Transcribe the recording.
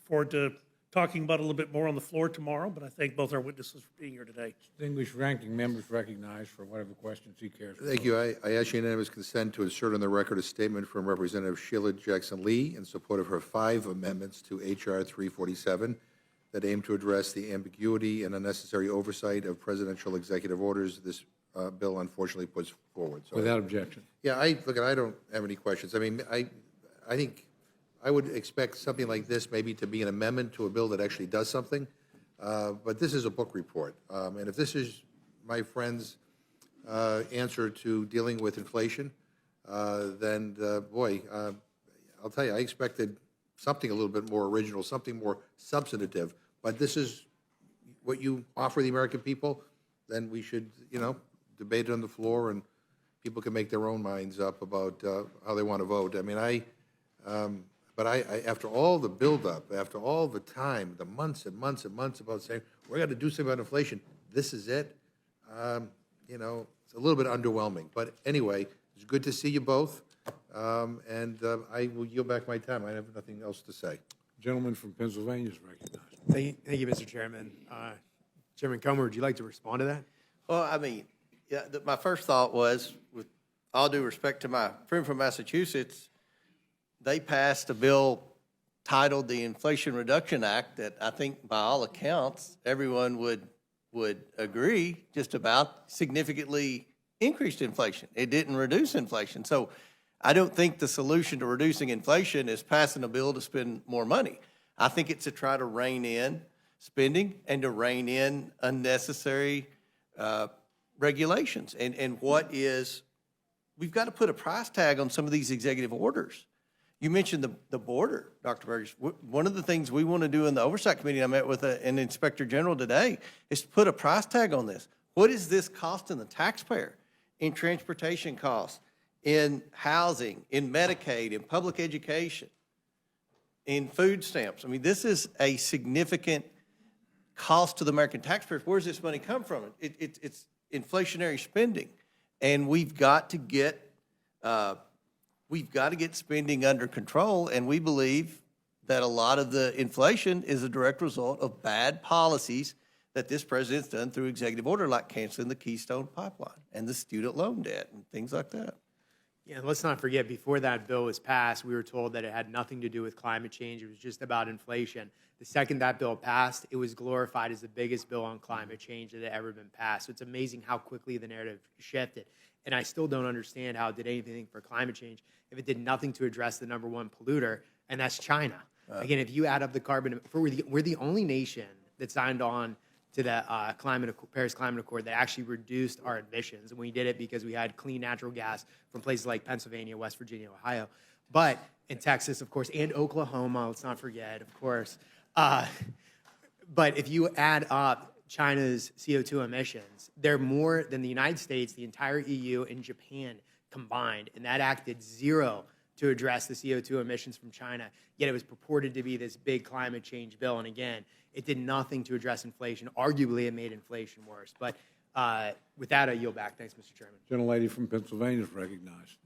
forward to talking about it a little bit more on the floor tomorrow, but I thank both our witnesses for being here today. Distinguished ranking members recognized for whatever questions he cares. Thank you. I ask unanimous consent to insert on the record a statement from Representative Sheila Jackson-Lee in support of her 5 amendments to H.R. 347 that aim to address the ambiguity and unnecessary oversight of presidential executive orders this bill unfortunately puts forward. So Without objection. yeah, I don't have any questions. I mean, I think I would expect something like this maybe to be an amendment to a bill that actually does something, but this is a book report. And if this is my friend's answer to dealing with inflation, then, boy, I'll tell you, I expected something a little bit more original, something more substantive. But this is what you offer the American people, then we should, debate it on the floor, and people can make their own minds up about how they want to vote. I mean, but after all the buildup, after all the time, the months and months and months about saying, we're going to do something about inflation, this is it, it's a little bit underwhelming. But anyway, it's good to see you both, and I will yield back my time. I have nothing else to say. Gentleman from Pennsylvania is recognized. Thank you, Mr. Chairman. Chairman Comer, would you like to respond to that? Well, I mean, yeah, my first thought was, with all due respect to my friend from Massachusetts, they passed a bill titled the Inflation Reduction Act that I think by all accounts, everyone would agree just about significantly increased inflation. It didn't reduce inflation. So I don't think the solution to reducing inflation is passing a bill to spend more money. I think it's to try to rein in spending and to rein in unnecessary regulations. And we've got to put a price tag on some of these executive orders. You mentioned the border, Dr. Burgess. One of the things we want to do in the Oversight Committee, I met with an Inspector General today, is to put a price tag on this. What is this costing the taxpayer in transportation costs, in housing, in Medicaid, in public education, in food stamps? I mean, this is a significant cost to the American taxpayers. Where does this money come from? It's inflationary spending, and we've got to get spending under control, and we believe that a lot of the inflation is a direct result of bad policies that this president's done through executive order, like canceling the Keystone Pipeline and the student loan debt and things like that. Yeah, let's not forget, before that bill was passed, we were told that it had nothing to do with climate change. It was just about inflation. The second that bill passed, it was glorified as the biggest bill on climate change that had ever been passed. So it's amazing how quickly the narrative shifted. And I still don't understand how it did anything for climate change if it did nothing to address the #1 polluter, and that's China. Again, if you add up the carbon, we're the only nation that signed on to the Paris Climate Accord that actually reduced our emissions. And we did it because we had clean natural gas from places like Pennsylvania, West Virginia, Ohio. But in Texas, of course, and Oklahoma, let's not forget, of course. But if you add up China's CO2 emissions, they're more than the United States, the entire EU, and Japan combined. And that act did zero to address the CO2 emissions from China, yet it was purported to be this big climate change bill. And again, it did nothing to address inflation. Arguably, it made inflation worse. But with that, I yield back. Thanks, Mr. Chairman. Gentlelady from Pennsylvania is recognized.